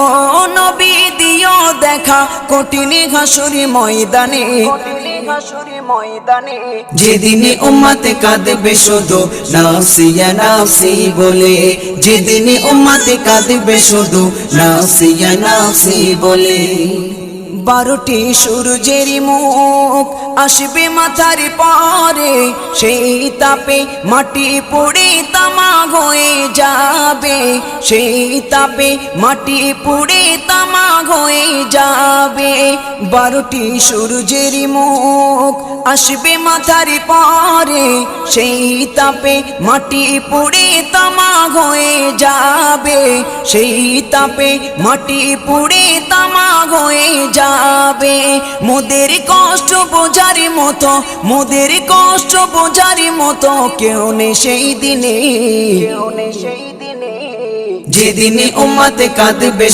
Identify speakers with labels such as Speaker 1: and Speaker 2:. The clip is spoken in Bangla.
Speaker 1: ও নবী দিও দেখা কঠিন হাসুর ময়দানে, যেদিনে উম্মতে কাঁদবে শুধু নাফসি ইয়া নাফসি বলে, যেদিনে উম্মতে কাঁদবে শুধু নাফসি ইয়া নাফসি বলে। 12টি সূর্যের মুখ আসবে মাথার পরে, সেই তাপে মাটি পুড়ে তামা হয়ে যাবে, সেই তাপে মাটি পুড়ে তামা হয়ে যাবে। 12টি সূর্যের মুখ আসবে মাথার পরে, সেই তাপে মাটি পুড়ে তামা হয়ে যাবে, সেই তাপে মাটি পুড়ে তামা হয়ে যাবে। মোদের কষ্ট বোঝার মতো, মোদের কষ্ট বোঝার মতো কেউ নেই সেই দিনে, যেদিনে উম্মতে কাঁদবে